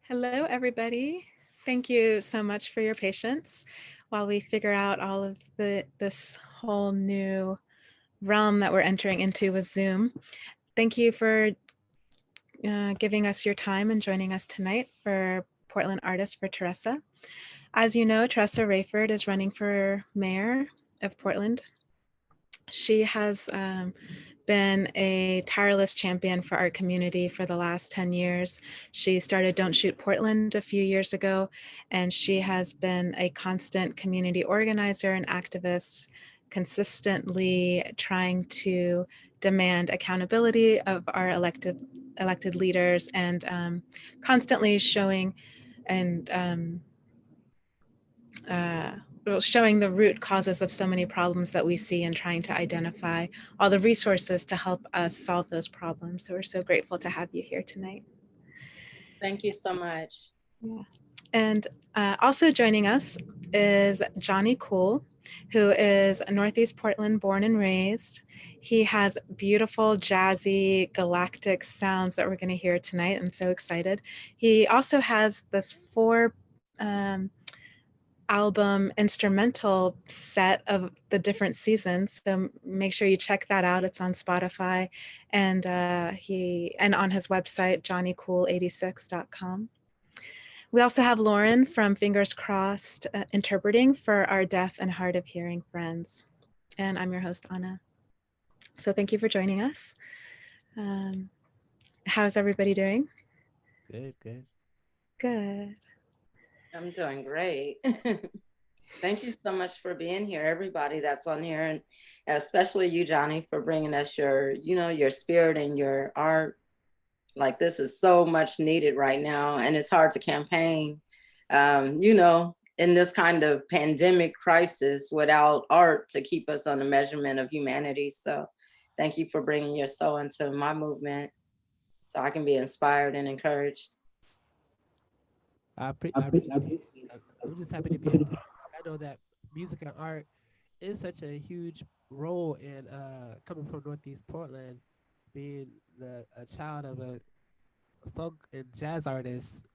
Hello, everybody. Thank you so much for your patience while we figure out all of this whole new realm that we're entering into with Zoom. Thank you for giving us your time and joining us tonight for Portland Artists for Teressa. As you know, Teressa Rayford is running for mayor of Portland. She has been a tireless champion for our community for the last 10 years. She started Don't Shoot Portland a few years ago, and she has been a constant community organizer and activist, consistently trying to demand accountability of our elected leaders and constantly showing and showing the root causes of so many problems that we see and trying to identify all the resources to help us solve those problems. So we're so grateful to have you here tonight. Thank you so much. Yeah. And also joining us is Jonny Cool, who is Northeast Portland born and raised. He has beautiful, jazzy, galactic sounds that we're going to hear tonight. I'm so excited. He also has this 4 album instrumental set of the different seasons, so make sure you check that out. It's on Spotify and on his website johnnycool86.com. We also have Lauren from Fingers Crossed interpreting for our deaf and hard of hearing friends, and I'm your host Anna. So thank you for joining us. How's everybody doing? Good. I'm doing great. Thank you so much for being here, everybody that's on here, and especially you, Jonny, for bringing us your spirit and your art. Like, this is so much needed right now, and it's hard to campaign, in this kind of pandemic crisis without art to keep us on the measurement of humanity. So thank you for bringing your soul into my movement so I can be inspired and encouraged. I'm just happy to be a part. I know that music and art is such a huge role in coming from Northeast Portland, being a child of a funk and jazz artist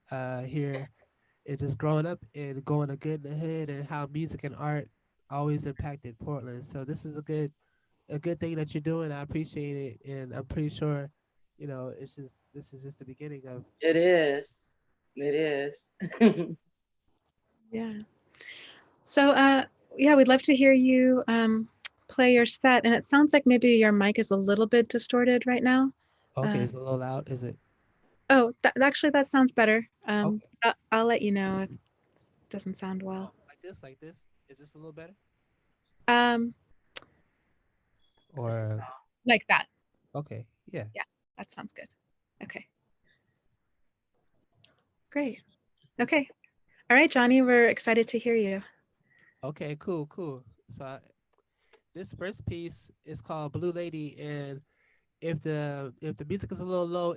here, and just growing up and going a good in the hood, and how music and art always impacted Portland. So this is a good thing that you're doing. I appreciate it, and I'm pretty sure, this is just the beginning of. It is. It is. Yeah. So, yeah, we'd love to hear you play your set. And it sounds like maybe your mic is a little bit distorted right now. Okay, it's a little loud. Is it? Oh, actually, that sounds better. Okay. I'll let you know if it doesn't sound Oh, well. like this. Is this a little better? Um, Or like that. okay, yeah. Yeah, that sounds good. Okay. Great. Okay. All right, Jonny, we're excited to hear you. Okay, cool. So this first piece is called Blue Lady, and if the music is a little low,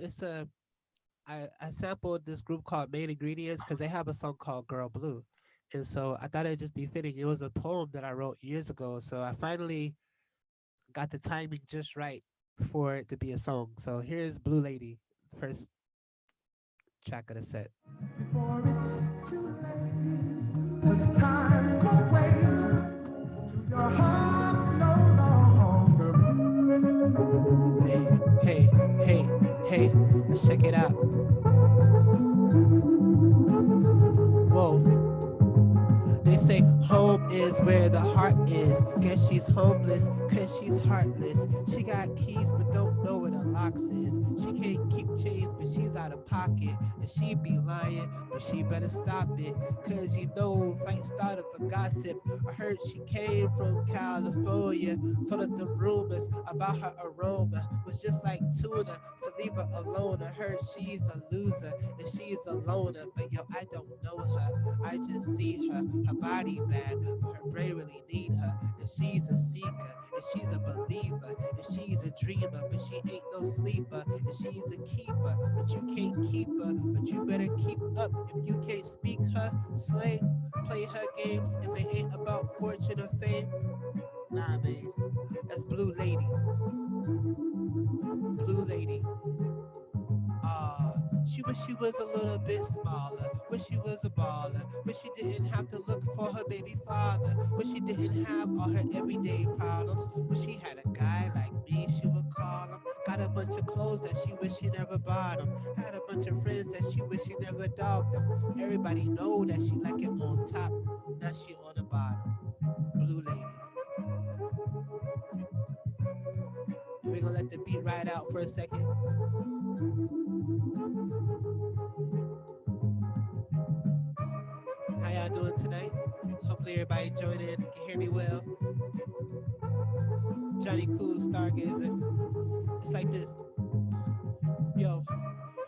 I sampled this group called Main Ingredients because they have a song called Girl Blue. And so I thought it'd just be fitting. It was a poem that I wrote years ago. So I finally got the timing just right for it to be a song. So here's Blue Lady, first track of the set. Hey, let's check it out. Whoa. They say home is where the heart is. Guess she's homeless, cause she's heartless. She got keys but don't know where the locks is. She can't keep chains but she's out of pocket. And she be lying, but she better stop it. Cause fight started for gossip. I heard she came from California. So that the rumors about her aroma was just like tuna. So leave her alone. I heard she's a loser and she's a loner. But yo, I don't know her. I just see her body bad, but her brain really need her. And she's a seeker, and she's a believer, and she's a dreamer, but she ain't no sleeper. And she's a keeper, but you can't keep her. But you better keep up if you can't speak her slang. Play her games if it ain't about fortune or fame. Nah, man, that's Blue Lady. Blue Lady. She wish she was a little bit smaller. Wish she was a baller. Wish she didn't have to look for her baby father. Wish she didn't have all her everyday problems. Wish she had a guy like me, she would call him. Got a bunch of clothes that she wish she never bought him. Had a bunch of friends that she wish she never dogged them. Everybody know that she like it on top. Now she on the bottom. Blue lady. We're gonna let the beat ride out for a second. How y'all doing tonight? Hopefully everybody join in and can hear me well. Johnny Cool, Stargazer. It's like this. Yo,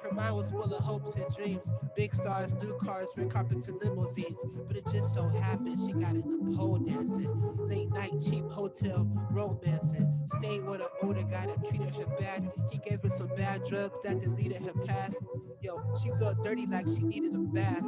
her mind was full of hopes and dreams. Big stars, new cars, red carpets, and limousines. But it just so happened she got into pole dancing. Late night, cheap hotel, romancing. Stayed with an older guy that treated her bad. He gave her some bad drugs that deleted her past. Yo, she felt dirty like she needed a bath.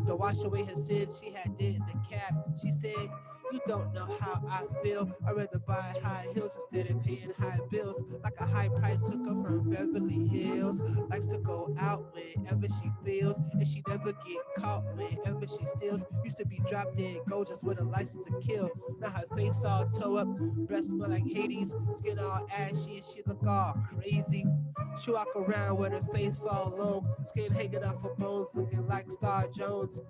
To wash away her sins she had did in the cab. She said, you don't know how I feel. I'd rather buy high heels instead of paying high bills. Like a high price hooker from Beverly Hills. Likes to go out whenever she feels. And she never get caught whenever she steals. Used to be drop dead gorgeous with a license to kill. Now her face all toe up, breath smell like Hades. Skin all ashy and she look all crazy. She walk around with her face all long. Skin hanging off her bones looking like Star Jones.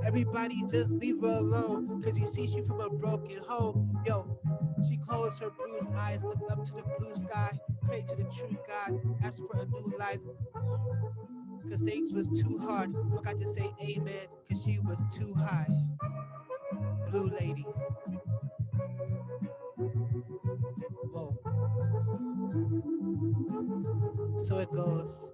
Everybody just leave her alone, cause you see she from a broken home. Yo, she closed her bruised eyes, looked up to the blue sky, prayed to the true God, asked for a new life. Cause things was too hard, forgot to say amen, cause she was too high. Blue lady. Whoa. So it goes.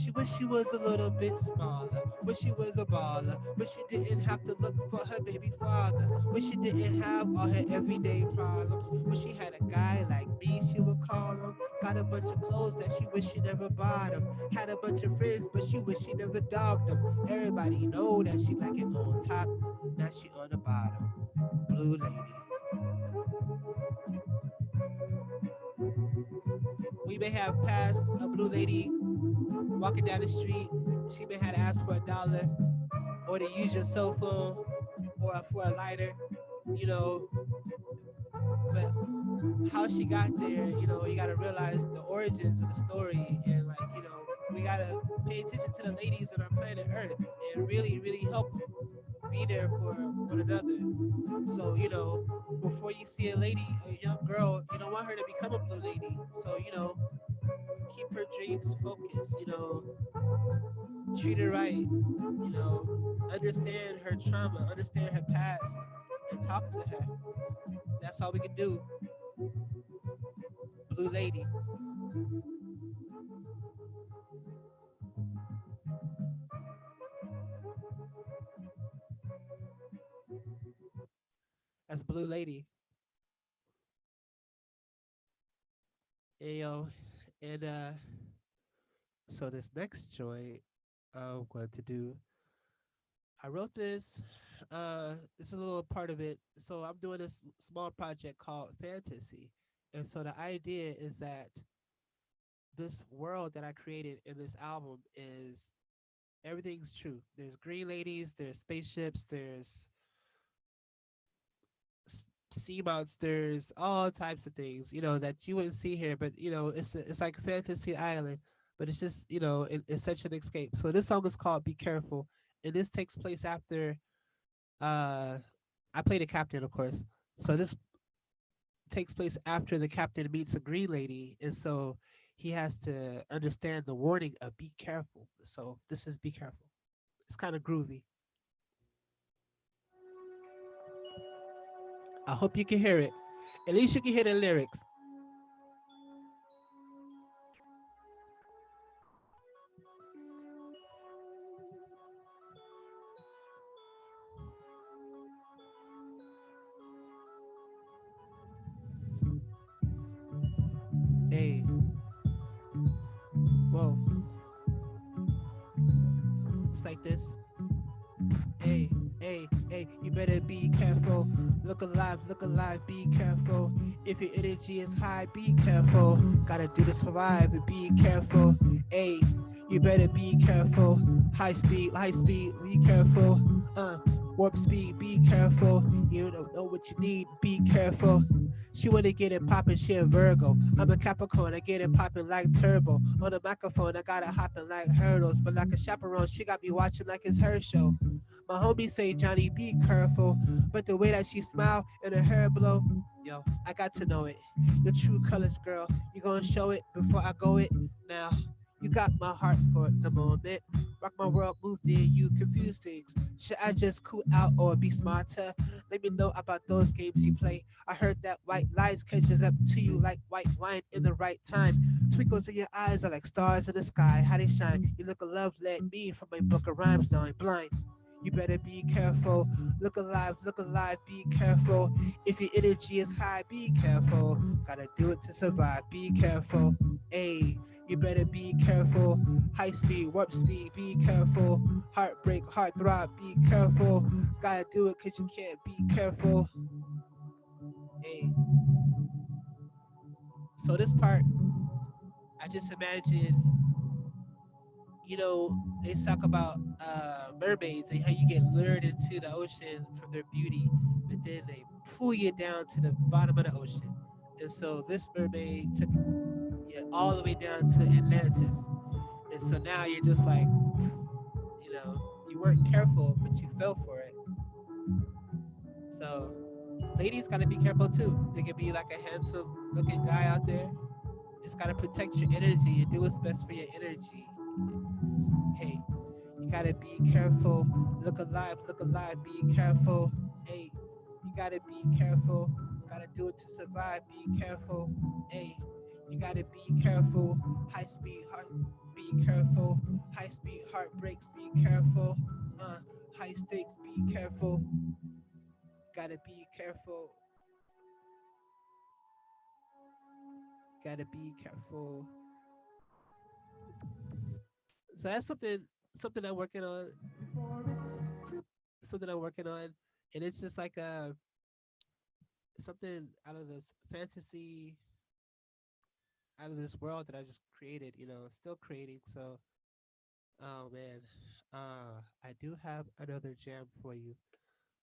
She wish she was a little bit smaller. Wish she was a baller. Wish she didn't have to look for her baby father. Wish she didn't have all her everyday problems. Wish she had a guy like me, she would call him. Got a bunch of clothes that she wish she never bought him. Had a bunch of friends, but she wish she never dogged them. Everybody know that she like it on top. Now she on the bottom. Blue lady. We may have passed a blue lady walking down the street. She may have to ask for $1 or to use your cell phone or for a lighter, you know. But how she got there, you know, you gotta realize the origins of the story, and like, you know, we gotta pay attention to the ladies on our planet Earth and really, really help be there for one another. So, you know, before you see a lady, a young girl, you don't want her to become a blue lady. So, you know, keep her dreams focused, you know, treat her right, you know, understand her trauma, understand her past, and talk to her. That's all we can do. Blue lady. That's Blue lady. Hey, yo. And so this next joint I'm going to do, I wrote this. This is a little part of it. So I'm doing this small project called Fantasy. And so the idea is that this world that I created in this album is everything's true. There's green ladies, there's spaceships, there's sea monsters, all types of things, you know, that you wouldn't see here. But you know, it's like Fantasy Island, but it's just, you know, it's such an escape. So this song is called "Be Careful," and this takes place after I play the captain, of course. So this takes place after the captain meets a green lady, and so he has to understand the warning of "Be careful." So this is "Be Careful." It's kind of groovy. I hope you can hear it. At least you can hear the lyrics. Hey, whoa. It's like this. Hey, hey, hey, you better be careful. Look alive, be careful. If your energy is high, be careful. Gotta do to survive, be careful. Hey, You better be careful. High speed, be careful. Warp speed, be careful. You don't know what you need, be careful. She wanna get it poppin', she a Virgo. I'm a Capricorn, I get it poppin' like turbo. On the microphone, I got it hoppin' like hurdles. But like a chaperone, she got me watching like it's her show. My homie say, Johnny, be careful. But the way that she smile and her hair blow, yo, I got to know it. Your true colors, girl. You gonna show it before I go it? Now, you got my heart for the moment. Rock my world, moved in, you confuse things. Should I just cool out or be smarter? Let me know about those games you play. I heard that white lies catches up to you like white wine in the right time. Twinkles in your eyes are like stars in the sky. How they shine. You look a love let me from my book of rhymes. Now I'm blind. You better be careful. Look alive, be careful. If your energy is high, be careful. Gotta do it to survive, be careful. Hey, you better be careful. High speed, warp speed, be careful. Heartbreak, heart throb, be careful. Gotta do it cause you can't be careful. Hey, so this part, I just imagine, you know, they talk about mermaids and how you get lured into the ocean from their beauty, but then they pull you down to the bottom of the ocean. And so this mermaid took you all the way down to Atlantis. And so now you're just like, you know, you weren't careful, but you fell for it. So ladies gotta be careful too. They could be like a handsome looking guy out there. Just gotta protect your energy and do what's best for your energy. Hey, you gotta be careful. Look alive, be careful. Hey, you gotta be careful. Gotta do it to survive, be careful. Hey, you gotta be careful. High speed heart, be careful. High speed heartbreaks, be careful. Uh, high stakes, be careful. Gotta be careful. Gotta be careful. So that's something I'm working on. Something I'm working on, and it's just like something out of this fantasy, out of this world that I just created. You know, still creating. So, oh man, I do have another jam for you.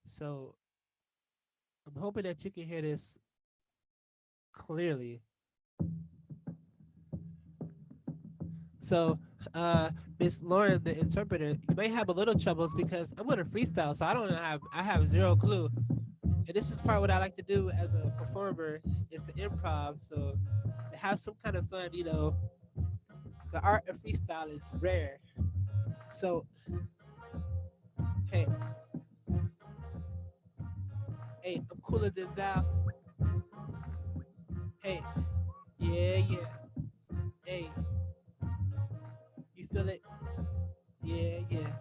So I'm hoping that you can hear this clearly. So, Miss Lauren, the interpreter, you may have a little troubles because I'm gonna freestyle, so I have zero clue. And this is part what I like to do as a performer is to improv. So to have some kind of fun, you know, the art of freestyle is rare. So hey, hey, I'm cooler than thou. Hey, yeah, yeah. Hey, you feel it? Yeah, yeah.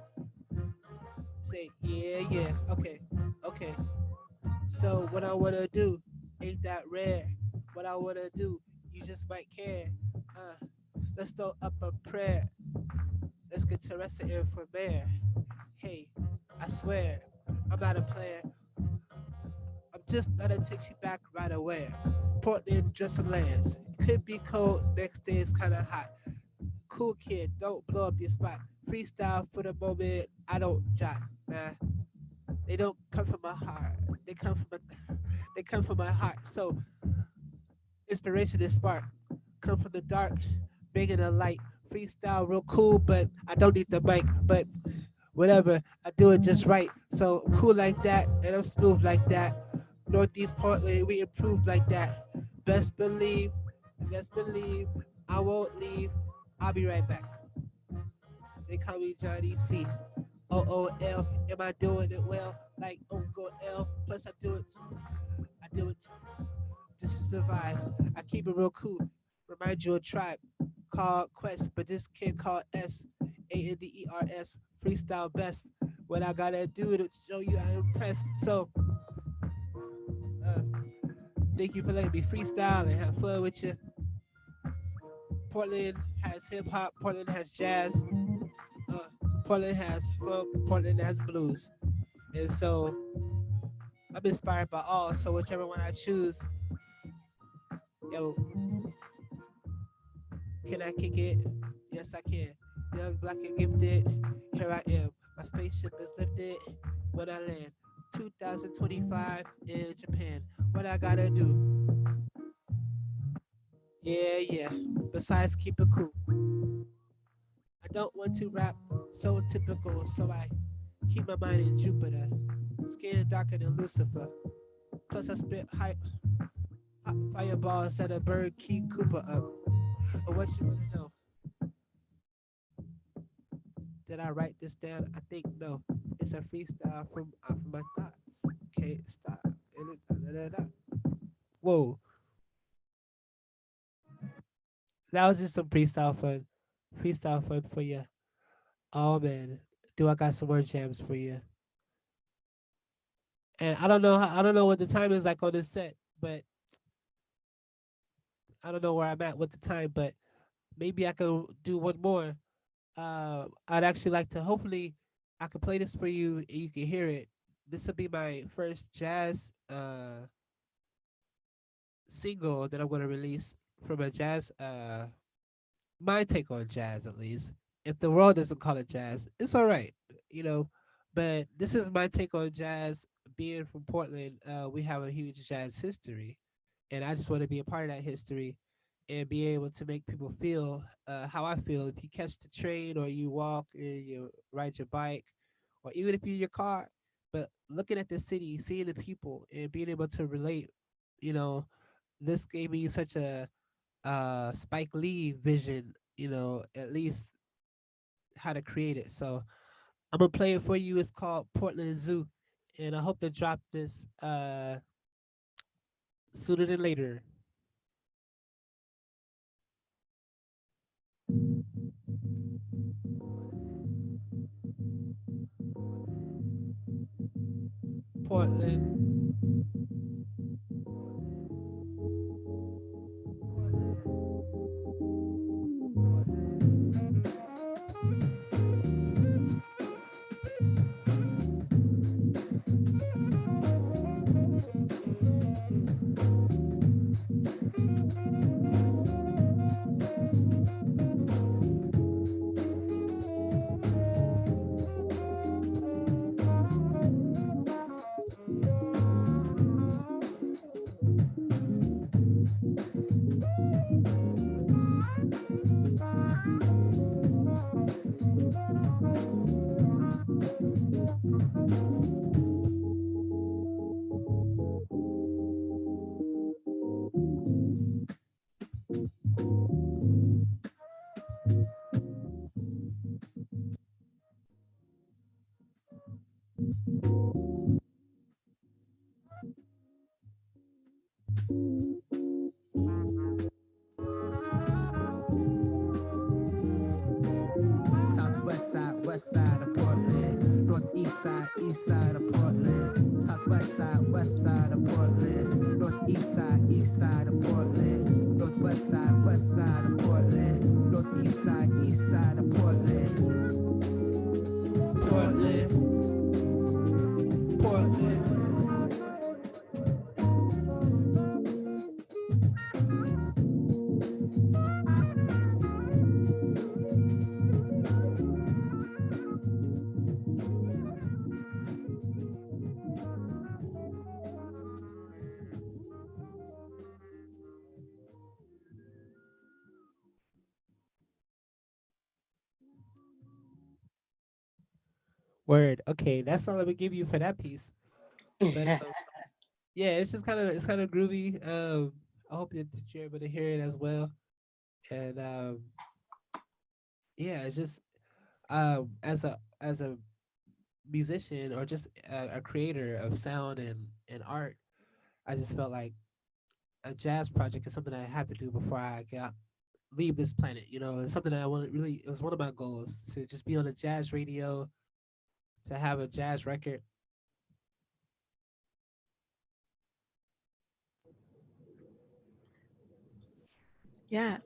Say yeah, yeah. Okay, okay. So what I wanna do ain't that rare. What I wanna do, you just might care. Uh, let's throw up a prayer. Let's get Teressa in for mayor. Hey, I swear, I'm not a player. I'm just gonna take you back right away. Portland, dressing lands. Could be cold, next day is kinda hot. Cool kid, don't blow up your spot. Freestyle for the moment, I don't jot, man. They don't come from my heart. They come from my heart. So inspiration is spark. Come from the dark, bringing the light. Freestyle real cool, but I don't need the mic. But whatever, I do it just right. So I'm cool like that, and I'm smooth like that. Northeast Portland, we improved like that. Best believe, best believe, I won't leave. I'll be right back. They call me Johnny C. OOL. Am I doing it well? Like Uncle L. Plus I do it just to survive. I keep it real cool. Remind you of tribe called Quest, but this kid called S. ANDERS. Freestyle best. What I gotta do to show you I'm impressed. So uh, thank you for letting me freestyle and have fun with you. Portland has hip hop. Portland has jazz. Uh, Portland has funk. Portland has blues. And so I'm inspired by all. So whichever one I choose, yo, can I kick it? Yes, I can. young, black, and gifted. Here I am. My spaceship is lifted when I land. 2025 in Japan. What I gotta do? Yeah, yeah. Besides, keep it cool. I don't want to rap so typical, so I keep my mind in Jupiter. Skin darker than Lucifer. Plus, I spit hot fireballs that'll burn King Cooper up. Or what you wanna know? Did I write this down? I think no. It's a freestyle from off my thoughts. Can't stop. And it's da, da, da, da. Whoa, that was just some freestyle fun. Freestyle fun for you. Oh man, do I got some more jams for you? And I don't know what the time is like on this set, but I don't know where I'm at with the time, but maybe I can do one more. I'd actually like to. Hopefully, I can play this for you and you can hear it. This will be my first jazz single that I'm going to release from a jazz my take on jazz at least. If the world doesn't call it jazz, it's all right, you know. But this is my take on jazz. Being from Portland, we have a huge jazz history, and I just want to be a part of that history and be able to make people feel how I feel. If you catch the train or you walk and you ride your bike, or even if you're in your car, but looking at the city, seeing the people, and being able to relate, you know, this gave me such a Spike Lee vision, you know, at least how to create it. So I'm gonna play it for you. It's called Portland Zoo, and I hope to drop this sooner than later. Portland. Southwest west side of Portland. East side of Portland. West side of Portland. East side of Portland. West side of Portland. East side of Portland. Portland, Portland. Word. Okay, that's all I'm gonna give you for that piece. But yeah, it's kind of groovy. I hope that you're able to hear it as well. And yeah, it's just as a musician or just a creator of sound and art, I just felt like a jazz project is something I have to do before I get leave this planet. You know, it's something that I want to really. It was one of my goals to just be on a jazz radio, to have a jazz record. Yeah.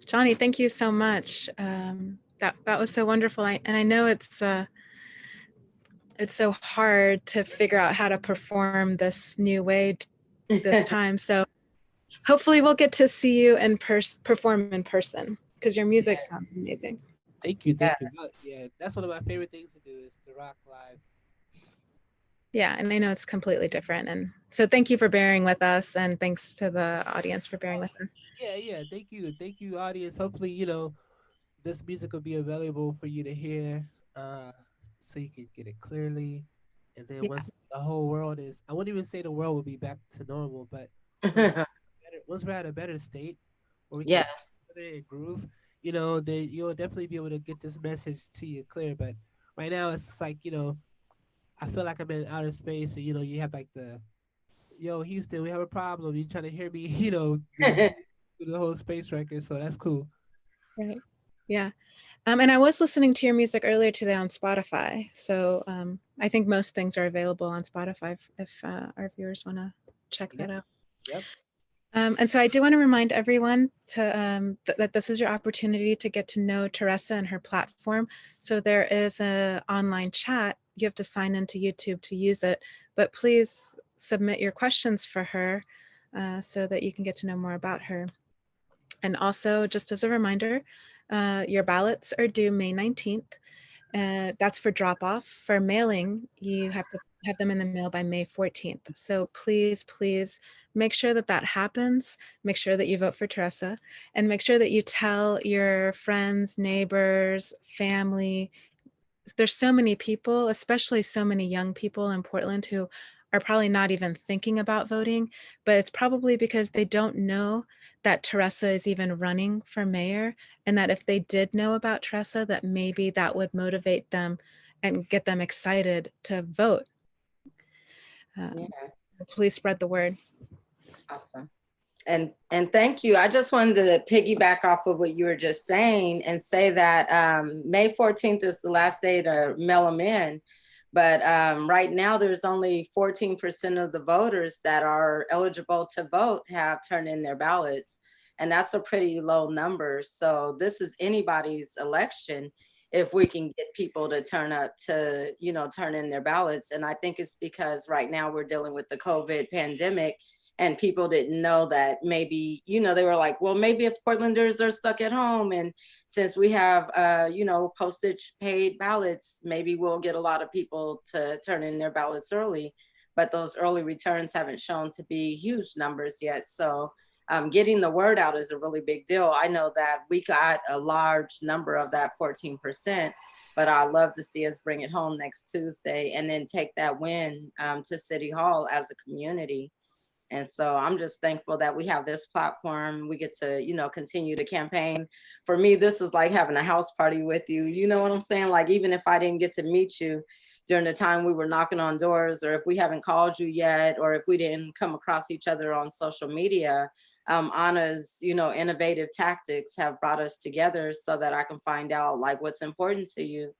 Jonny, thank you so much. That was so wonderful. And I know it's so hard to figure out how to perform this new way this time. So hopefully we'll get to see you and perform in person because your music sounds amazing. Thank you, thank you. Yes. Yeah, that's one of my favorite things to do is to rock live. Yeah, and I know it's completely different. And so thank you for bearing with us, and thanks to the audience for bearing Oh, with us. yeah, yeah. Thank you, audience. Hopefully, this music will be available for you to hear, uh, so you can get it clearly. And then Yeah, once the whole world is, I wouldn't even say the world will be back to normal, but once once we're at a better state, where we can see Yes. each other and groove, then you'll definitely be able to get this message to you clear. But right now, it's just like I feel like I'm in outer space, and you have like yo, Houston, we have a problem. You trying to hear me, this through the whole space record, so that's cool. right. Yeah. And I was listening to your music earlier today on Spotify. So I think most things are available on Spotify if our viewers want to check Yep, that out. yep, And so I do want to remind everyone that this is your opportunity to get to know Teressa and her platform. So there is an online chat. You have to sign into YouTube to use it, but please submit your questions for her so that you can get to know more about her. And also, just as a reminder, your ballots are due May 19th. That's for drop off. For mailing, you have to have them in the mail by May 14th. So please, please make sure that that happens. Make sure that you vote for Teressa and make sure that you tell your friends, neighbors, family. There's so many people, especially so many young people in Portland who are probably not even thinking about voting, but it's probably because they don't know that Teressa is even running for mayor, and that if they did know about Teressa, that maybe that would motivate them and get them excited to vote. Yeah. Um, please spread the word. Awesome. And thank you. I just wanted to piggyback off of what you were just saying and say that May 14th is the last day to mail them in. But right now, there's only 14% of the voters that are eligible to vote have turned in their ballots. And that's a pretty low number. So this is anybody's election if we can get people to turn up to, turn in their ballots. And I think it's because right now we're dealing with the COVID pandemic and people didn't know that maybe they were like, well, maybe if Portlanders are stuck at home and since we have postage paid ballots, maybe we'll get a lot of people to turn in their ballots early, but those early returns haven't shown to be huge numbers yet. So getting the word out is a really big deal. I know that we got a large number of that 14%, but I'd love to see us bring it home next Tuesday and then take that win to City Hall as a community. And so I'm just thankful that we have this platform. We get to, continue to campaign. For me, this is like having a house party with you. You know what I'm saying? Like, even if I didn't get to meet you during the time we were knocking on doors, or if we haven't called you yet, or if we didn't come across each other on social media, Anna's, innovative tactics have brought us together so that I can find out like what's important to you.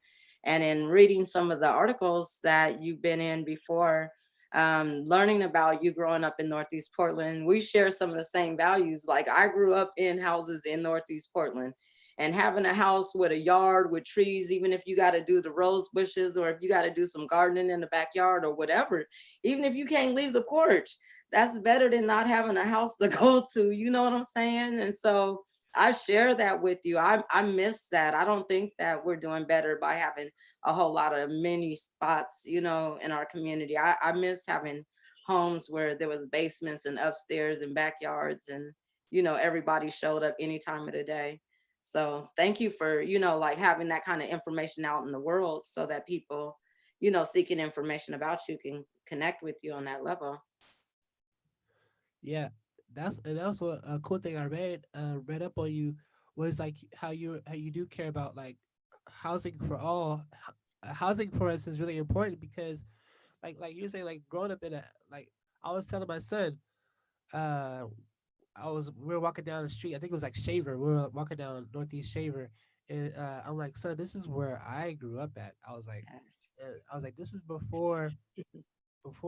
And in reading some of the articles that you've been in before, learning about you growing up in Northeast Portland, we share some of the same values. Like I grew up in houses in Northeast Portland, and having a house with a yard with trees, even if you got to do the rose bushes or if you got to do some gardening in the backyard or whatever, even if you can't leave the porch, that's better than not having a house to go to. You know what I'm saying? And so I share that with you. I miss that. I don't think that we're doing better by having a whole lot of mini spots, in our community. I miss having homes where there was basements and upstairs and backyards and, everybody showed up any time of the day. So thank you for, like having that kind of information out in the world so that people, seeking information about you can connect with you on that level. yeah. That's what a cool thing I read up on you was like how you do care about like housing for all. Housing for us is really important because like you say like growing up in a like I was telling my son uh we were walking down the street. I think it was like Shaver. We were walking down Northeast Shaver, and I'm like, son, this is where I grew up at. Yes. This is before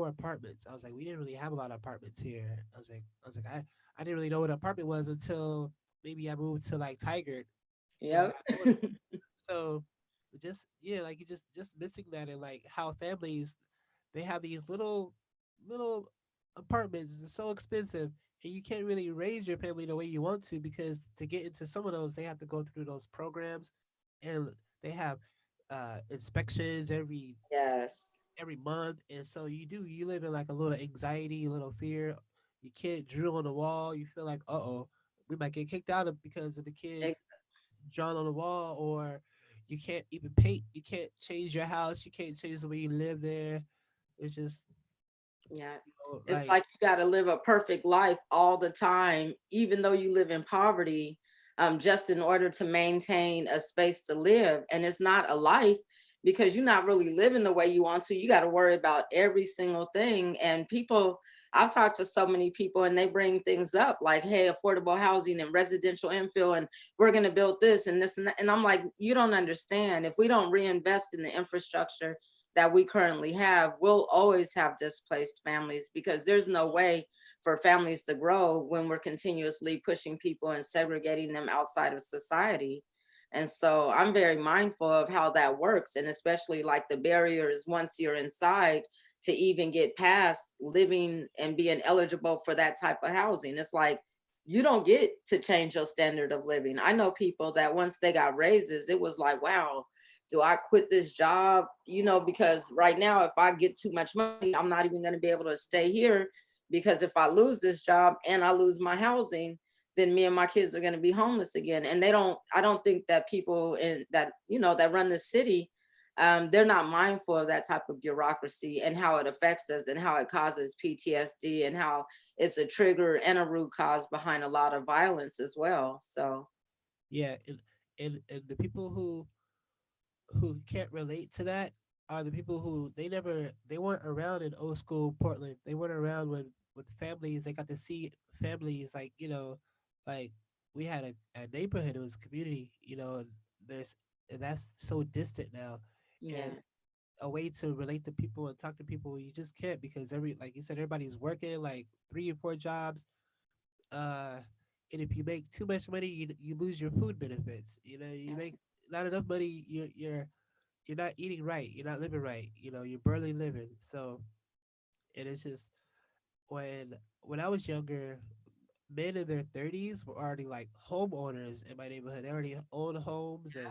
apartments. I was like, we didn't really have a lot of apartments here. I didn't really know what an apartment was until maybe I moved to like Tigard when I Yep. got older. So just yeah, like you just missing that and like how families they have these little apartments. It's so expensive and you can't really raise your family the way you want to because to get into some of those they have to go through those programs and they have inspections Yes, every month, and so you live in like a little anxiety, a little fear. Your kid drew on the wall. You feel like, oh, we might get kicked out of because of the kid ex- drawn on the wall, or you can't even paint. You can't change your house. You can't change the way you live there. It's just yeah. It's like like you got to live a perfect life all the time, even though you live in poverty, just in order to maintain a space to live. And it's not a life because you're not really living the way you want to. You got to worry about every single thing. And people, I've talked to so many people and they bring things up like, hey, affordable housing and residential infill, and we're going to build this and this and that. And I'm like, you don't understand. If we don't reinvest in the infrastructure that we currently have, we'll always have displaced families because there's no way for families to grow when we're continuously pushing people and segregating them outside of society. And so I'm very mindful of how that works. And especially like the barriers once you're inside to even get past living and being eligible for that type of housing. It's like you don't get to change your standard of living. I know people that once they got raises, it was like, wow, do I quit this job? You know, because right now, if I get too much money, I'm not even going to be able to stay here because if I lose this job and I lose my housing, then me and my kids are going to be homeless again. And I don't think that people in that, you know, that run the city, they're not mindful of that type of bureaucracy and how it affects us and how it causes PTSD and how it's a trigger and a root cause behind a lot of violence as well. So, yeah, and the people who can't relate to that are the people who they weren't around in old school Portland. They weren't around when with families. They got to see families like like we had a neighborhood. It was a community. And there's and that's so distant now, and yeah, a way to relate to people and talk to people you just can't because like you said, everybody's working like 3 or 4 jobs. uh and if you make too much money, you lose your food benefits. You make not enough money, you're not eating right, you're not living right, you're barely living. So, and it's just when I was younger, men in their 30s were already like homeowners in my neighborhood. They already owned homes, and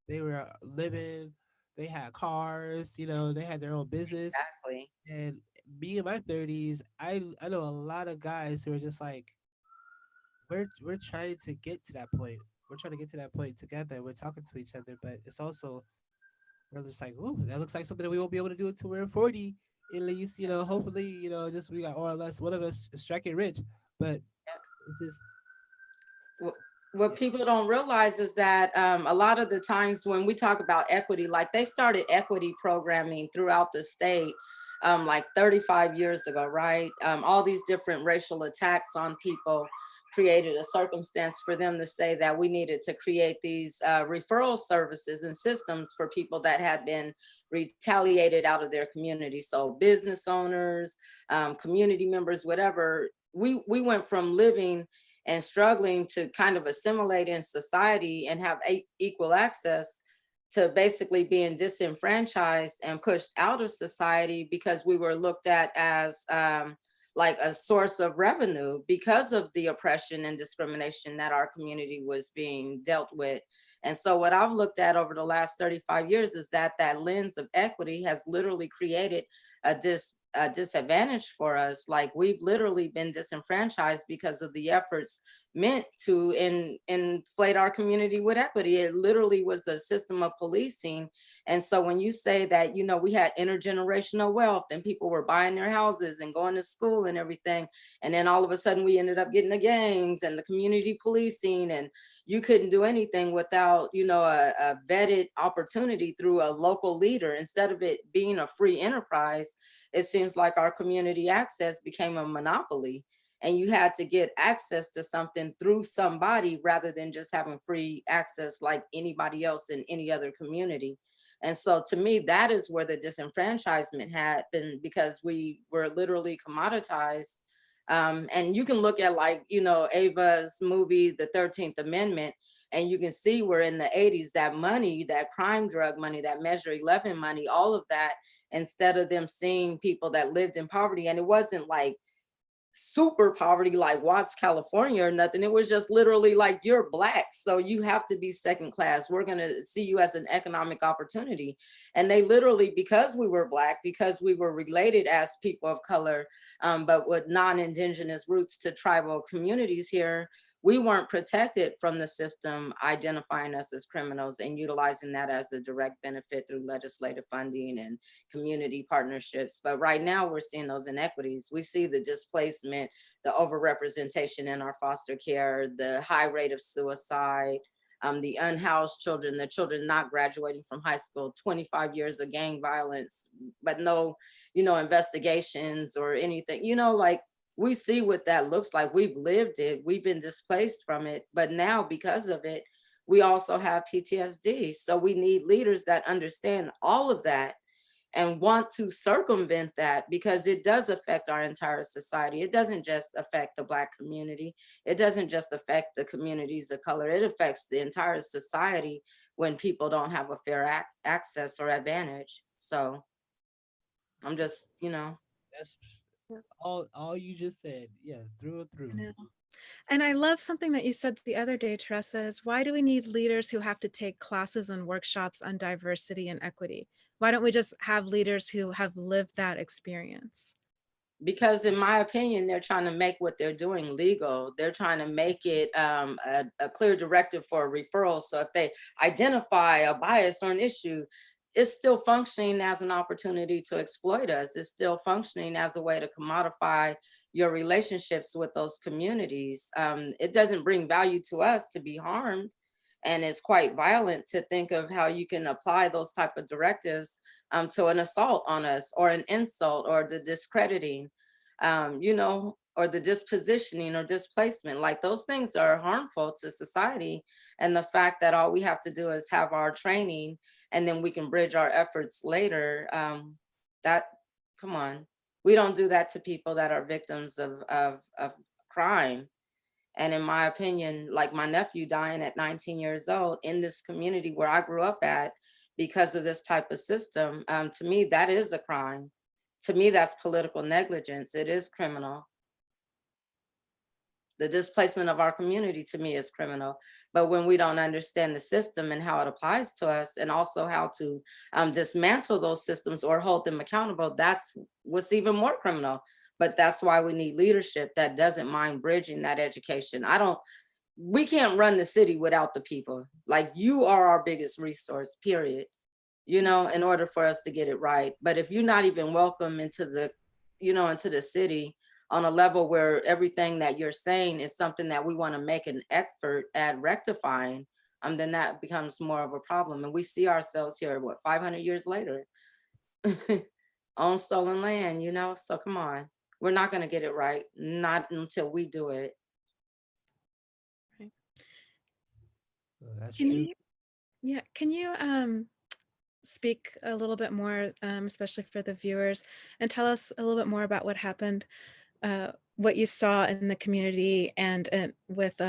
they were living, they had cars, they had their own business. exactly. And me in my 30s, I know a lot of guys who are just like, we're trying to get to that point. We're trying to get to that point together. We're talking to each other, but it's also we're just like, oh, that looks like something that we won't be able to do until we're 40 at least. Hopefully, just we got more or less one of us striking rich. But it's just What yeah, people don't realize is that a lot of the times when we talk about equity, like they started equity programming throughout the state like 35 years ago, right? All these different racial attacks on people created a circumstance for them to say that we needed to create these referral services and systems for people that had been retaliated out of their community. So business owners, community members, whatever. We went from living and struggling to kind of assimilate in society and have equal access to basically being disenfranchised and pushed out of society because we were looked at as like a source of revenue because of the oppression and discrimination that our community was being dealt with. And so what I've looked at over the last 35 years is that that lens of equity has literally created a disadvantage for us. Like we've literally been disenfranchised because of the efforts meant to inflate our community with equity. It literally was a system of policing. And so when you say that, you know, we had intergenerational wealth and people were buying their houses and going to school and everything, and then all of a sudden we ended up getting the gangs and the community policing, and you couldn't do anything without, you know, a vetted opportunity through a local leader. Instead of it being a free enterprise, it seems like our community access became a monopoly, and you had to get access to something through somebody rather than just having free access like anybody else in any other community. And so to me, that is where the disenfranchisement had been, because we were literally commoditized. And you can look at, like, you know, Ava's movie, The 13th Amendment, and you can see where in the 80s, that money, that crime drug money, that Measure 11 money, all of that, instead of them seeing people that lived in poverty, and it wasn't like super poverty like Watts, California or nothing. It was just literally like, you're Black, so you have to be second class. We're going to see you as an economic opportunity. And they literally, because we were Black, because we were related as people of color, but with non-Indigenous roots to tribal communities here, we weren't protected from the system identifying us as criminals and utilizing that as a direct benefit through legislative funding and community partnerships. But right now we're seeing those inequities. We see the displacement, the overrepresentation in our foster care, the high rate of suicide, the unhoused children, the children not graduating from high school, 25 years of gang violence, but no, investigations or anything, like, we see what that looks like. We've lived it. We've been displaced from it. But now, because of it, we also have PTSD. So we need leaders that understand all of that and want to circumvent that, because it does affect our entire society. It doesn't just affect the Black community. It doesn't just affect the communities of color. It affects the entire society when people don't have a fair access or advantage. So I'm just, That's all you just said. Yeah, through and through. And I love something that you said the other day, Teressa, is why do we need leaders who have to take classes and workshops on diversity and equity? Why don't we just have leaders who have lived that experience? Because in my opinion, they're trying to make what they're doing legal. They're trying to make it a clear directive for referrals. So if they identify a bias or an issue, it's still functioning as an opportunity to exploit us. It's still functioning as a way to commodify your relationships with those communities. It doesn't bring value to us to be harmed. And it's quite violent to think of how you can apply those type of directives to an assault on us, or an insult, or the discrediting, or the dispositioning or displacement. Like, those things are harmful to society. And the fact that all we have to do is have our training and then we can bridge our efforts later, come on. We don't do that to people that are victims of crime. And in my opinion, like my nephew dying at 19 years old in this community where I grew up at, because of this type of system, to me, that is a crime. To me, that's political negligence. It is criminal. The displacement of our community, to me, is criminal. But when we don't understand the system and how it applies to us, and also how to dismantle those systems or hold them accountable, that's what's even more criminal. But that's why we need leadership that doesn't mind bridging that education. We can't run the city without the people. Like, you are our biggest resource, period, in order for us to get it right. But if you're not even welcome into the city on a level where everything that you're saying is something that we want to make an effort at rectifying, then that becomes more of a problem. And we see ourselves here, 500 years later, on stolen land, so come on. We're not going to get it right, not until we do it. That's true. Can you speak a little bit more, especially for the viewers, and tell us a little bit more about what happened, what you saw in the community and with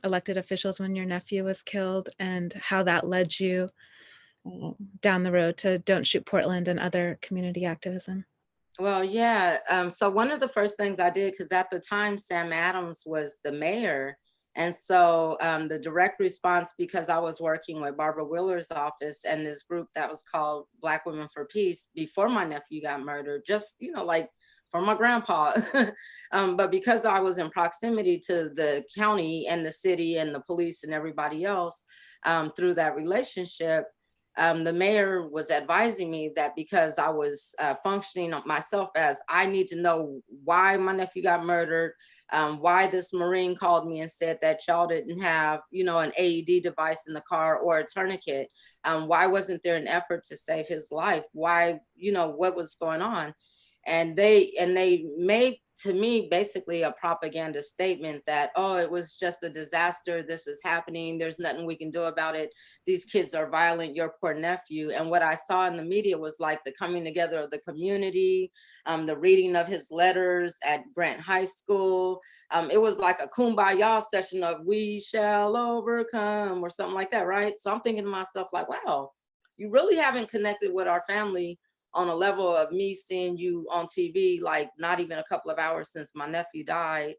elected officials when your nephew was killed, and how that led you down the road to Don't Shoot Portland and other community activism? Well, yeah. So one of the first things I did, because at the time Sam Adams was the mayor, and so the direct response, because I was working with Barbara Wheeler's office and this group that was called Black Women for Peace before my nephew got murdered, just, like for my grandpa. But because I was in proximity to the county and the city and the police and everybody else through that relationship, the mayor was advising me that because I was functioning myself as, I need to know why my nephew got murdered, why this Marine called me and said that y'all didn't have, an AED device in the car or a tourniquet. Why wasn't there an effort to save his life? Why, what was going on? And they made to me basically a propaganda statement that, oh, it was just a disaster. This is happening. There's nothing we can do about it. These kids are violent. Your poor nephew. And what I saw in the media was like the coming together of the community, the reading of his letters at Grant High School. It was like a kumbaya session of "We shall overcome" or something like that, right? So I'm thinking to myself like, wow, you really haven't connected with our family on a level of me seeing you on TV, like not even a couple of hours since my nephew died,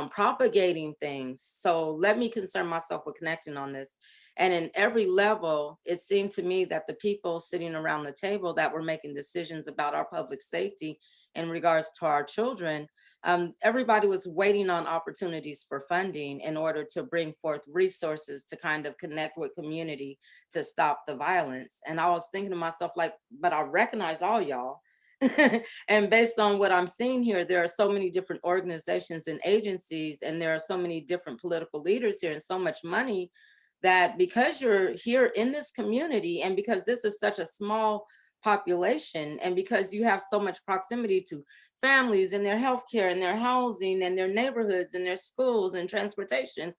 propagating things. So let me concern myself with connecting on this. And in every level, it seemed to me that the people sitting around the table that were making decisions about our public safety in regards to our children, everybody was waiting on opportunities for funding in order to bring forth resources to kind of connect with community to stop the violence. And I was thinking to myself, like, but I recognize all y'all. And based on what I'm seeing here, there are so many different organizations and agencies, and there are so many different political leaders here, and so much money, that because you're here in this community, and because this is such a small population, and because you have so much proximity to families and their healthcare and their housing and their neighborhoods and their schools and transportation,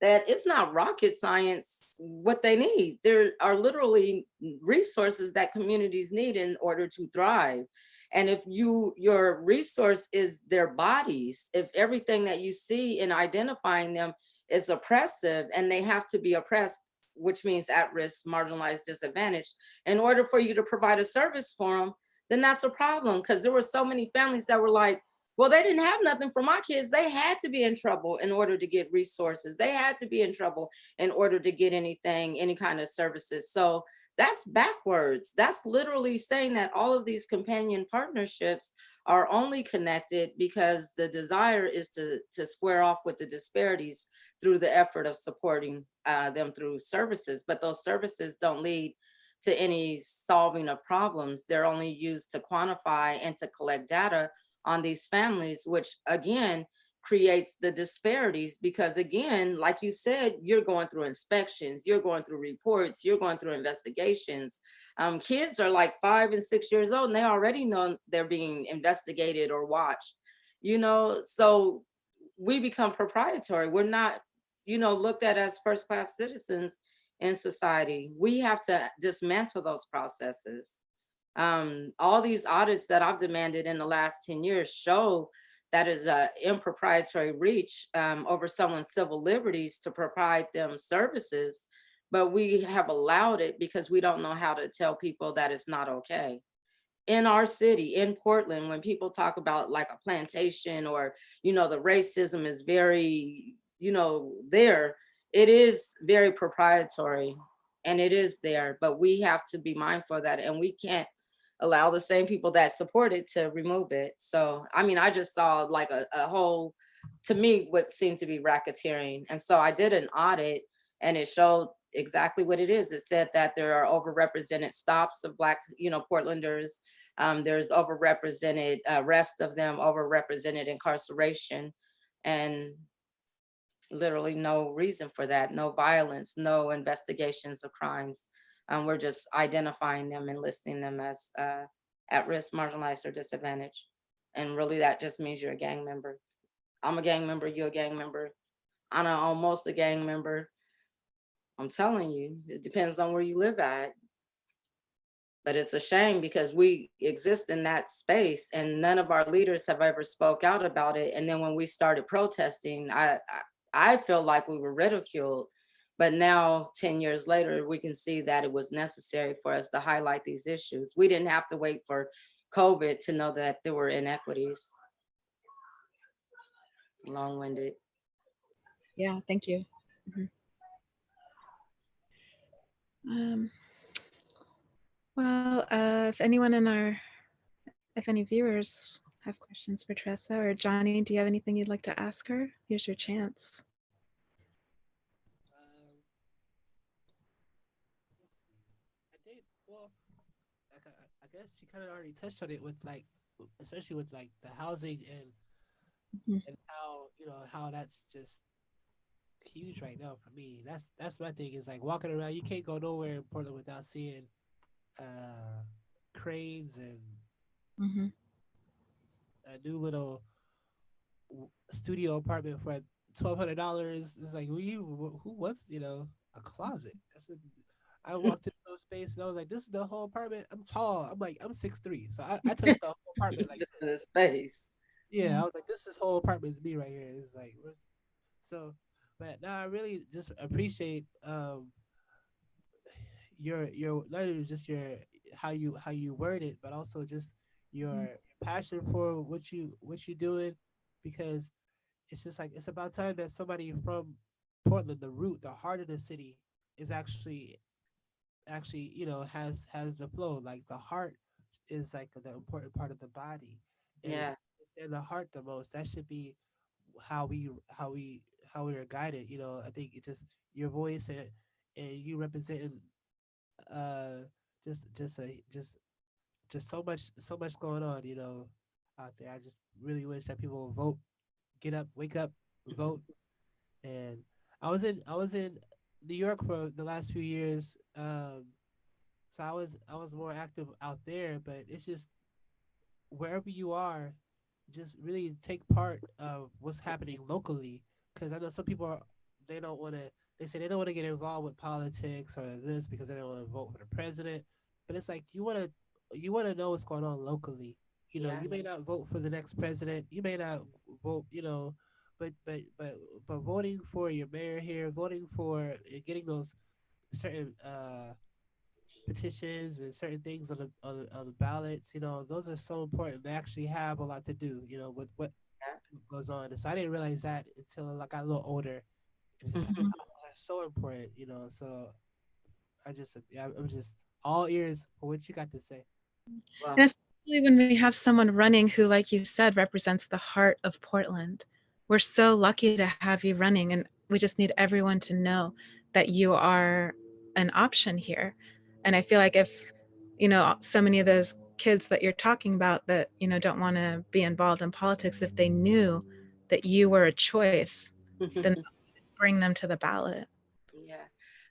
that it's not rocket science what they need. There are literally resources that communities need in order to thrive. And if your resource is their bodies, if everything that you see in identifying them is oppressive, and they have to be oppressed, which means at risk, marginalized, disadvantaged, in order for you to provide a service for them, then that's a problem. Because there were so many families that were like, well, they didn't have nothing for my kids. They had to be in trouble in order to get resources. They had to be in trouble in order to get anything, any kind of services. So that's backwards. That's literally saying that all of these companion partnerships are only connected because the desire is to square off with the disparities through the effort of supporting them through services. But those services don't lead to any solving of problems. They're only used to quantify and to collect data on these families, which again creates the disparities. Because again, like you said, you're going through inspections, you're going through reports, you're going through investigations. Kids are like 5 and 6 years old, and they already know they're being investigated or watched, so we become proprietary. We're not, looked at as first class citizens in society. We have to dismantle those processes. All these audits that I've demanded in the last 10 years show that is a improprietary reach over someone's civil liberties to provide them services. But we have allowed it because we don't know how to tell people that it's not okay. In our city, in Portland, when people talk about like a plantation, or, the racism is very, there, it is very proprietary, and it is there, but we have to be mindful of that, and we can't allow the same people that support it to remove it. So, I mean, I just saw like a whole, to me, what seemed to be racketeering. And so I did an audit, and it showed exactly what it is. It said that there are overrepresented stops of Black, Portlanders. There's overrepresented arrest of them, overrepresented incarceration, and literally no reason for that, no violence, no investigations of crimes. We're just identifying them and listing them as at risk, marginalized, or disadvantaged. And really, that just means you're a gang member. I'm a gang member, you're a gang member. I'm almost a gang member. I'm telling you, it depends on where you live at. But it's a shame because we exist in that space, and none of our leaders have ever spoke out about it. And then when we started protesting, I feel like we were ridiculed. But now, 10 years later, we can see that it was necessary for us to highlight these issues. We didn't have to wait for COVID to know that there were inequities. Long-winded. Yeah, thank you. Mhm. Well, if any viewers have questions for Teressa or Johnny, do you have anything you'd like to ask her? Here's your chance. Let's see. I did well. Like I guess she kind of already touched on it with like, especially with like the housing Mhm. and how how that's just huge right now for me. That's my thing is like walking around. You can't go nowhere in Portland without seeing uh cranes and Mhm. a new little studio apartment for $1,200. It's like who wants a closet? I walked into a space and I was like, this is the whole apartment. I'm tall. I'm like I'm 6'3", so I touched the whole apartment like this. The space. Yeah, I was like, this whole apartment is me right here. It's like so, but now I really just appreciate your not even just your how you word it, but also just your passion for what you doing, because it's just like it's about time that somebody from Portland, the root, the heart of the city, is actually has the flow. Like the heart is like the important part of the body, and if Yeah. you understand the heart the most, that should be how we how we how we are guided. I think it just your voice and you representing uh just so much going on out there. I just really wish that people would vote, get up, wake up, vote. And I was in New York for the last few years. So I was more active out there, but it's just wherever you are, just really take part of what's happening locally. Because I know some people are, they don't want to. They say they don't want to get involved with politics or this because they don't want to vote for the president. But it's like you want to know what's going on locally. Yeah. You may not vote for the next president. You may not vote. But but voting for your mayor here, voting for getting those certain petitions and certain things on the ballots, those are so important. They actually have a lot to do, with what goes on. And so I didn't realize that until I got a little older. And it's just like, Yeah. Mhm. oh, those are so important, So I'm just all ears for what you got to say. And Well, especially when we have someone running who, like you said, represents the heart of Portland. We're so lucky to have you running, and we just need everyone to know that you are an option here. And I feel like if, so many of those kids that you're talking about that, don't want to be involved in politics, if they knew that you were a choice, then bring them to the ballot. yeah.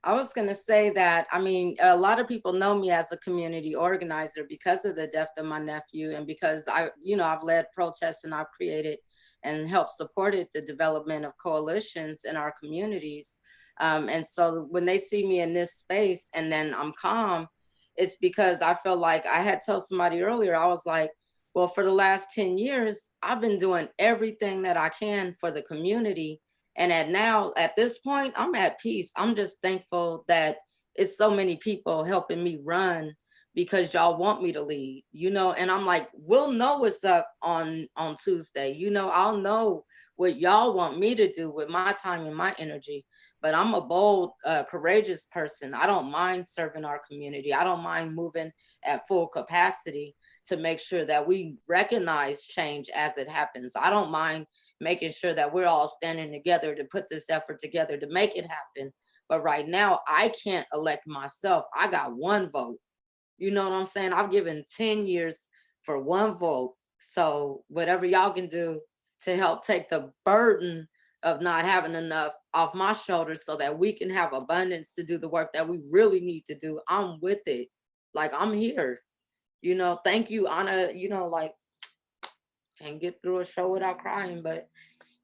I was going to say that, I mean, a lot of people know me as a community organizer because of the death of my nephew and because I've led protests and I've created and helped supported the development of coalitions in our communities. And so when they see me in this space and then I'm calm, it's because I feel like I had told somebody earlier, I was like, well, for the last 10 years, I've been doing everything that I can for the community, and at this point, I'm at peace. I'm just thankful that it's so many people helping me run because y'all want me to lead, and I'm like, we'll know what's up on Tuesday. I'll know what y'all want me to do with my time and my energy. But I'm a bold, courageous person. I don't mind serving our community. I don't mind moving at full capacity to make sure that we recognize change as it happens. I don't mind making sure that we're all standing together to put this effort together to make it happen. But right now, I can't elect myself. I got one vote. You know what I'm saying? I've given 10 years for one vote. So whatever y'all can do to help take the burden of not having enough off my shoulders so that we can have abundance to do the work that we really need to do, I'm with it. Like I'm here. Thank you, Anna. Like can't get through a show without crying, but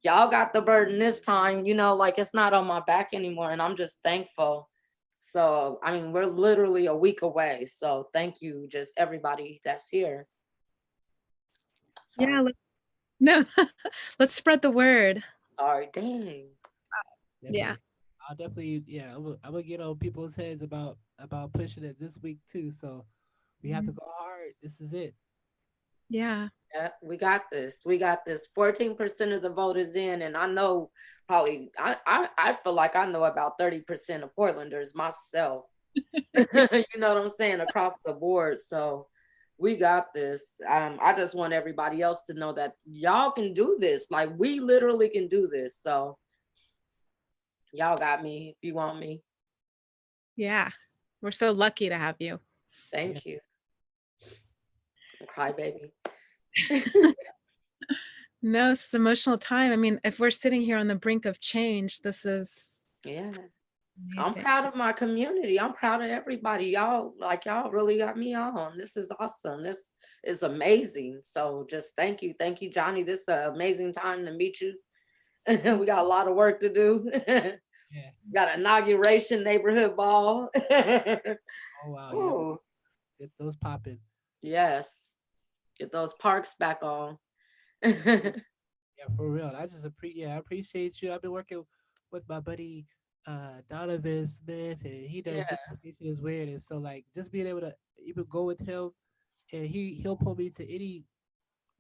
y'all got the burden this time, like it's not on my back anymore. And I'm just thankful. So, I mean, we're literally a week away. So, thank you, just everybody that's here. Yeah, Sorry. no, let's spread the word. Sorry. Dang. Yeah. Definitely. I'll definitely, yeah. I'm gonna get on people's heads about pushing it this week too. So we have to Mhm. go hard. This is it. Yeah. Yeah, we got this. We got this. 14% of the vote is in. And I know probably, I feel like I know about 30% of Portlanders myself. You know what I'm saying? Across the board. So we got this. I just want everybody else to know that y'all can do this. Like we literally can do this. So y'all got me if you want me. Yeah. We're so lucky to have you. Yeah. Thank you. Cry baby. No, it's emotional time. I mean, if we're sitting here on the brink of change, this is Yeah. I'm amazing. proud of my community. I'm proud of everybody. Y'all really got me on. This is awesome. This is amazing. So just thank you. Thank you, Johnny. This is an amazing time to meet you. We got a lot of work to do. Yeah. Got inauguration neighborhood ball. Oh wow. Yeah. Ooh, Get those popping. yes. Get those parks back on. Yeah. Yeah, for real. I appreciate you. I've been working with my buddy Donovan Smith, and he does Yeah. gentrification is weird. And so like just being able to even go with him, and he'll pull me to any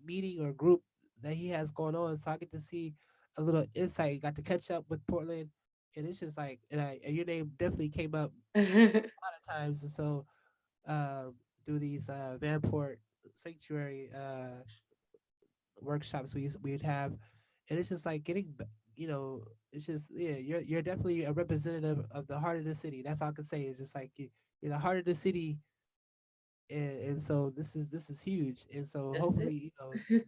meeting or group that he has going on, so I get to see a little insight. Got to catch up with Portland, and it's just like, and your name definitely came up a lot of times. And so through these Vanport Sanctuary workshops we'd have, and it's just like getting, you know, it's just yeah, you're definitely a representative of the heart of the city. That's all I can say. It's just like you're the heart of the city, and so this is huge, and so This hopefully you know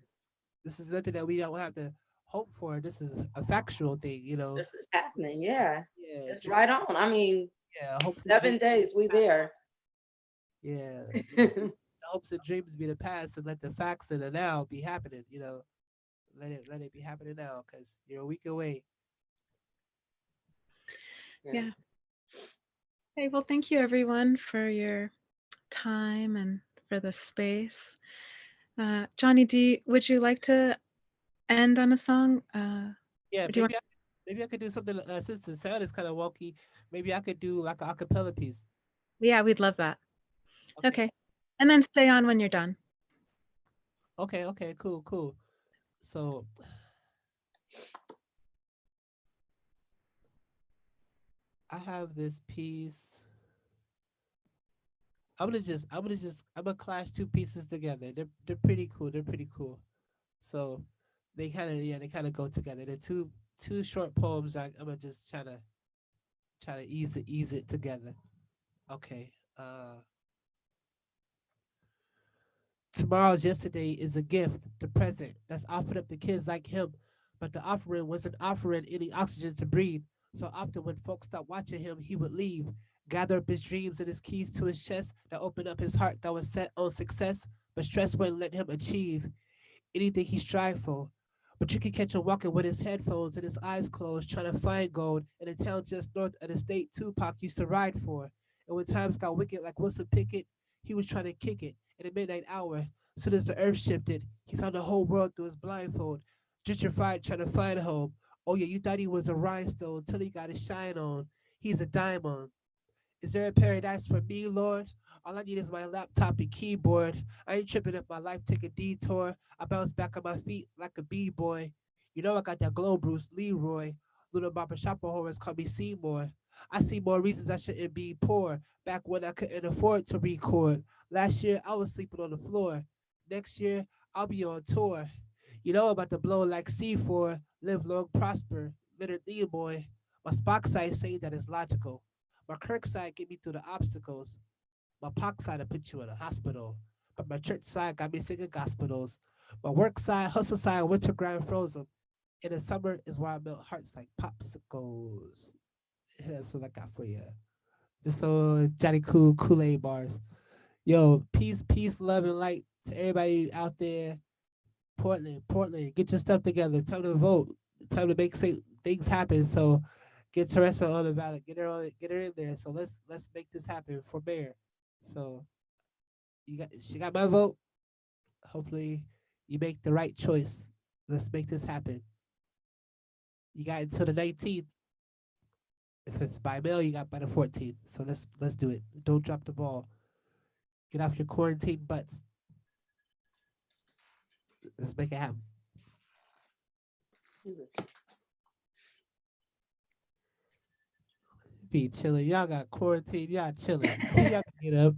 this is nothing that we don't have to hope for. This is a factual thing, you know. is happening. Yeah. Yeah, It's right on. I mean, yeah. Hopes and dreams. 7 days we there. Yeah, let the hopes and dreams be the past, and let the facts in the now be happening. You know, let it be happening now, because you're a week away. Yeah. Yeah. Hey, well, thank you everyone for your time and for the space. Jonny, would you like to end on a song? Yeah, Or do you want? maybe I could do something since the sound is kind of wonky. Maybe I could do like a acapella piece. Yeah, we'd love that. Okay, Okay. And then stay on when you're done. okay, cool. So I have this piece. I'm gonna clash two pieces together. They're pretty cool. They're pretty cool. So they kind of go together. They're two short poems. I'm gonna just try to ease it together. Okay. Tomorrow's yesterday is a gift, the present that's offered up to kids like him. But the offering wasn't offering any oxygen to breathe. So often when folks stopped watching him, he would leave, gather up his dreams and his keys to his chest that opened up his heart that was set on success. But stress wouldn't let him achieve anything he strived for. But you can catch him walking with his headphones and his eyes closed, trying to find gold in a town just north of the state Tupac used to ride for. And when times got wicked like Wilson Pickett, he was trying to kick it in the midnight hour. Soon as the earth shifted, he found the whole world through his blindfold. Gentrified, trying to find home. Oh yeah, you thought he was a rhinestone till he got his shine on. He's a diamond. Is there a paradise for me, Lord? All I need is my laptop and keyboard. I ain't tripping if my life take a detour. I bounce back on my feet like a b-boy. You know I got that glow, Bruce Leroy. Little Barbara Shopper horrors call me Seymour. I see more reasons I shouldn't be poor. Back when I couldn't afford to record. Last year I was sleeping on the floor. Next year I'll be on tour. You know I'm about to blow like C4. Live long, prosper. Leonard Nimoy. My Spock side saying that it's logical. My Kirk side get me through the obstacles. My Pock side will put you in a hospital. But my church side got me singing gospels. My work side, hustle side, winter grind frozen. In the summer is where I melt hearts like popsicles. That's what I got for you. Just so Johnny Cool Kool-Aid bars. Yo, peace, love, and light to everybody out there. Portland, get your stuff together. Time to vote. Time to make things happen. So get Teressa on the ballot. Get her in there. So let's make this happen for mayor. So she got my vote. Hopefully you make the right choice. Let's make this happen. You got until the 19th. If it's by mail, you got by the 14th. So let's do it. Don't drop the ball. Get off your quarantine butts. Let's make it happen. Be chilling. Y'all got quarantine. Y'all chilling. Y'all can get up.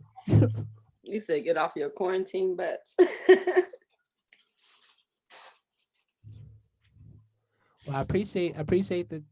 You said get off your quarantine butts. Well, I appreciate the